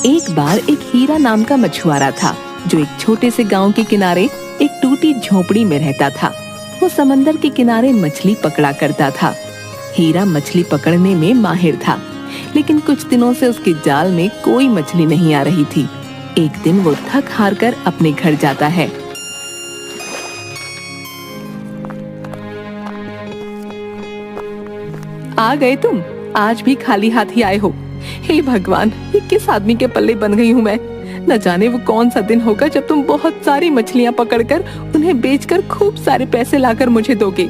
एक बार एक हीरा नाम का मछुआरा था जो एक छोटे से गांव के किनारे एक टूटी झोपड़ी में रहता था। वो समंदर के किनारे मछली पकड़ा करता था। हीरा मछली पकड़ने में माहिर था, लेकिन कुछ दिनों से उसके जाल में कोई मछली नहीं आ रही थी। एक दिन वो थक हार कर अपने घर जाता है। आ गए तुम? आज भी खाली हाथ ही आए हो। हे भगवान, ये किस आदमी के पल्ले बन गई हूँ मैं। न जाने वो कौन सा दिन होगा जब तुम बहुत सारी मछलियाँ पकड़कर उन्हें बेचकर खूब सारे पैसे लाकर मुझे दोगे।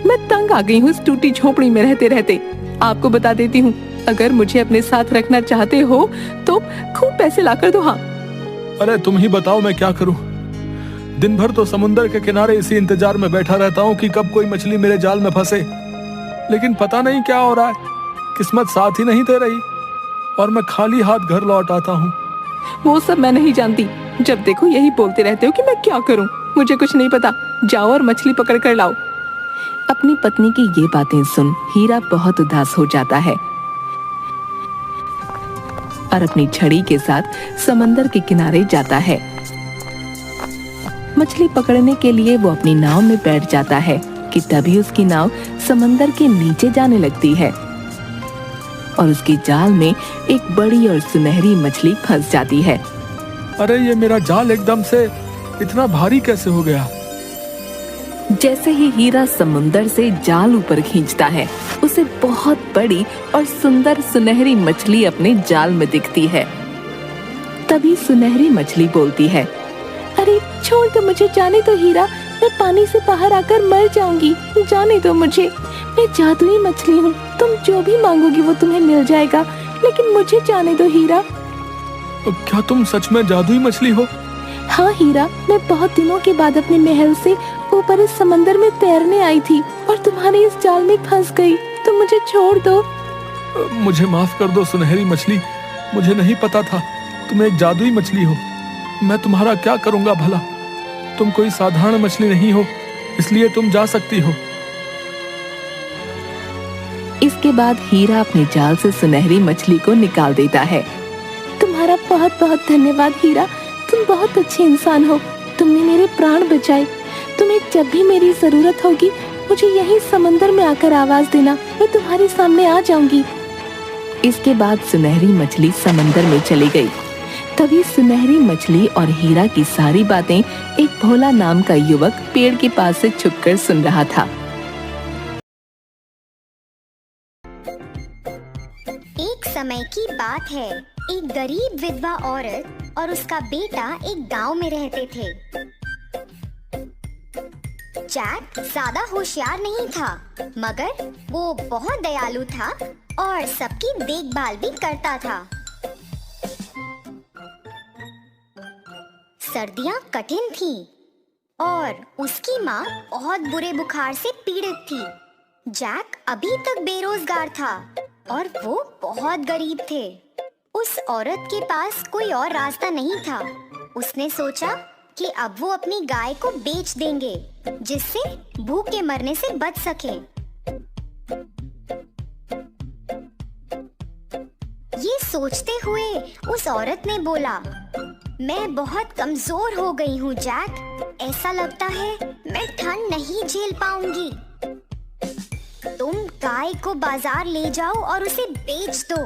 मैं तंग आ गई हूँ इस टूटी झोपड़ी में रहते रहते। आपको बता देती हूँ, अगर मुझे अपने साथ रखना चाहते हो तो खूब पैसे लाकर दो। हाँ। अरे तुम ही बताओ मैं क्या करूं। दिन भर तो समुंदर के किनारे इसी इंतजार में बैठा रहता हूं कि कब कोई मछली मेरे जाल में फंसे, लेकिन पता नहीं क्या हो रहा है। किस्मत साथ ही नहीं दे रही और मैं खाली हाथ घर लौट आता हूं। वो सब मैं नहीं जानती। जब देखो यही बोलते रहते हो कि मैं क्या करूं। मुझे कुछ नहीं पता। जाओ और मछली पकड़ कर लाओ। अपनी पत्नी की ये बातें सुन हीरा बहुत उदास हो जाता है और अपनी छड़ी के साथ समंदर के किनारे जाता है। मछली पकड़ने के लिए वो अपनी नाव में बैठ जाता है कि तभी उसकी नाव समंदर के नीचे जाने लगती है और उसकी जाल में एक बड़ी और सुनहरी मछली फंस जाती है। अरे ये मेरा जाल एकदम से इतना भारी कैसे हो गया? जैसे ही हीरा समुंदर से जाल ऊपर खींचता है, उसे बहुत बड़ी और सुंदर सुनहरी मछली अपने जाल में दिखती है। तभी सुनहरी मछली बोलती है, अरे छोड़ दो मुझे, जाने दो हीरा, मैं पानी से बाहर आकर मर जाऊंगी। जाने दो मुझे, मैं जादुई मछली हूँ। तुम जो भी मांगोगी वो तुम्हें मिल जाएगा, लेकिन मुझे जाने दो हीरा। क्या तुम सच में जादुई मछली हो? हाँ हीरा, मैं बहुत दिनों के बाद अपने महल से ऊपर इस समंदर में तैरने आई थी और तुम्हारे इस जाल में फंस गई। तुम मुझे छोड़ दो। मुझे माफ कर दो सुनहरी मछली, मुझे नहीं पता था तुम एक जादुई मछली हो। मैं तुम्हारा क्या करूंगा भला? तुम कोई साधारण मछली नहीं हो, इसलिए तुम जा सकती हो। इसके बाद हीरा अपने जाल से सुनहरी मछली को निकाल देता है। तुम्हारा बहुत बहुत धन्यवाद हीरा, तुम बहुत अच्छे इंसान हो। तुमने मेरे प्राण बचाए। तुम्हें जब भी मेरी जरूरत होगी मुझे यहीं समंदर में आकर आवाज देना, मैं तुम्हारे सामने आ जाऊंगी। इसके बाद सुनहरी मछली समंदर में चली गई। तभी सुनहरी मछली और हीरा की सारी बातें एक भोला नाम का युवक पेड़ के पास से छुपकर सुन रहा था। एक समय की बात है, एक गरीब विधवा औरत और उसका बेटा एक गांव में रहते थे। जैक ज्यादा होशियार नहीं था, मगर वो बहुत दयालु था और सबकी देखभाल भी करता था। सर्दियां कठिन थीं और उसकी माँ बहुत बुरे बुखार से पीड़ित थी। जैक अभी तक बेरोजगार था और वो बहुत गरीब थे। उस औरत के पास कोई और रास्ता नहीं था। उसने सोचा कि अब वो अपनी गाय को बेच देंगे, जिससे भूखे मरने से बच सकें। ये सोचते हुए उस औरत ने बोला, मैं बहुत कमजोर हो गई हूँ जैक, ऐसा लगता है मैं ठंड नहीं झेल पाऊंगी। तुम गाय को बाजार ले जाओ और उसे बेच दो।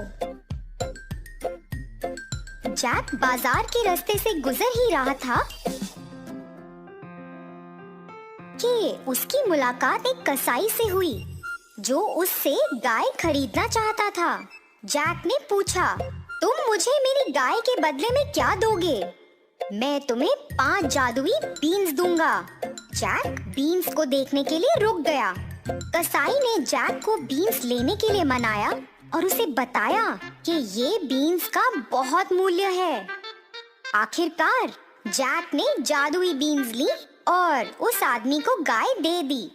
जैक बाजार के रास्ते से गुजर ही रहा था कि उसकी मुलाकात एक कसाई से हुई जो उससे गाय खरीदना चाहता था। जैक ने पूछा, तुम मुझे मेरी गाय के बदले में क्या दोगे? मैं तुम्हें 5 जादुई बीन्स दूंगा। जैक बीन्स को देखने के लिए रुक गया। कसाई ने जैक को बीन्स लेने के लिए मनाया और उसे बताया कि ये बीन्स का बहुत मूल्य है। आखिरकार जैक ने जादुई बीन्स ली और उस आदमी को गाय दे दी।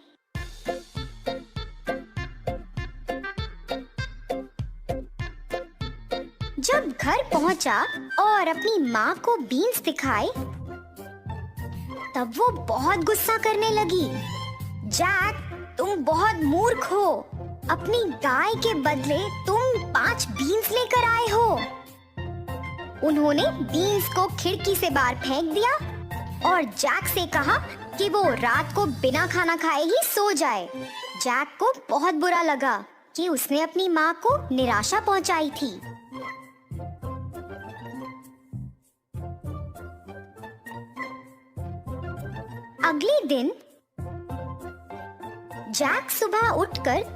जब घर पहुंचा और अपनी माँ को बीन्स दिखाए, तब वो बहुत गुस्सा करने लगी। जैक, तुम बहुत मूर्ख हो। अपनी गाय के बदले तुम 5 बीन्स लेकर आए हो। उन्होंने बीन्स को खिड़की से बाहर फेंक दिया और जैक से कहा कि वो रात को बिना खाना खाए ही सो जाए। जैक को बहुत बुरा लगा कि उसने अपनी माँ को निराशा पहुंचाई थी। अगले दिन जैक सुबह उठकर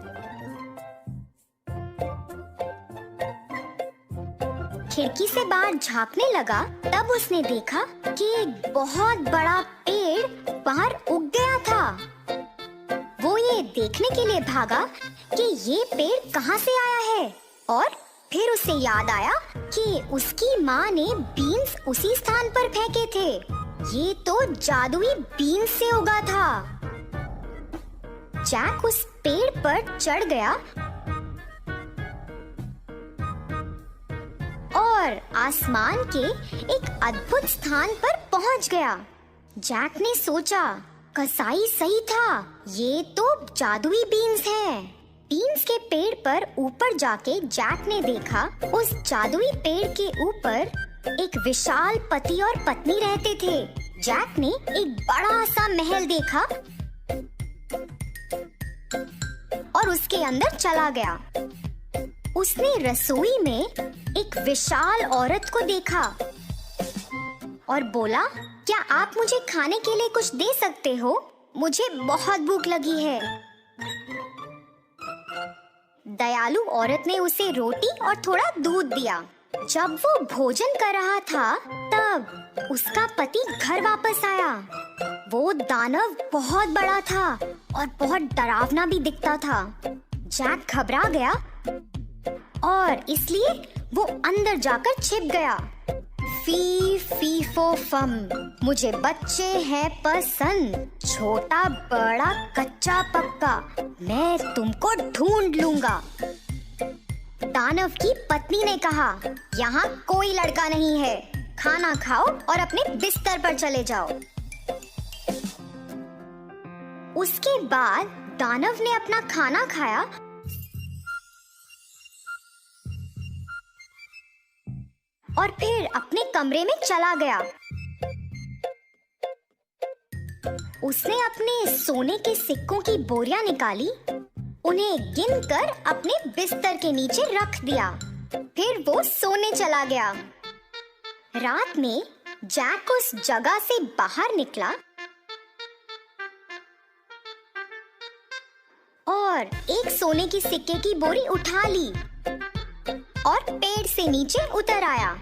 खिड़की से बाहर झांकने लगा। तब उसने देखा कि एक बहुत बड़ा पेड़ बाहर उग गया था। वो ये देखने के लिए भागा कि ये पेड़ कहाँ से आया है, और फिर उसे याद आया कि उसकी माँ ने बीन्स उसी स्थान पर फेंके थे। ये तो जादुई बीन्स से उगा था। जैक उस पेड़ पर चढ़ गया और आसमान के एक अद्भुत स्थान पर पहुंच गया। जैक ने सोचा, कसाई सही था, ये तो जादुई बीन्स हैं। बीन्स के पेड़ पर ऊपर जाके जैक ने देखा उस जादुई पेड़ के ऊपर एक विशाल पति और पत्नी रहते थे। जैक ने एक बड़ा सा महल देखा और उसके अंदर चला गया। उसने रसोई में एक विशाल औरत को देखा और बोला, क्या आप मुझे खाने के लिए कुछ दे सकते हो? मुझे बहुत भूख लगी है। दयालु औरत ने उसे रोटी और थोड़ा दूध दिया। जब वो भोजन कर रहा था तब उसका पति घर वापस आया। वो दानव बहुत बड़ा था और बहुत डरावना भी दिखता था। जैक घबरा गया और इसलिए वो अंदर जाकर छिप गया। फी फी फो फम, मुझे बच्चे हैं पसंद, छोटा बड़ा कच्चा पक्का, मैं तुमको ढूंढ लूंगा। दानव की पत्नी ने कहा, यहाँ कोई लड़का नहीं है, खाना खाओ और अपने बिस्तर पर चले जाओ। उसके बाद दानव ने अपना खाना खाया और फिर अपने कमरे में चला गया। उसने अपने सोने के सिक्कों की बोरियां निकाली, उन्हें गिनकर अपने बिस्तर के नीचे रख दिया। फिर वो सोने चला गया। रात में जैक उस जगह से बाहर निकला और एक सोने की सिक्के की बोरी उठा ली और पेड़ से नीचे उतर आया।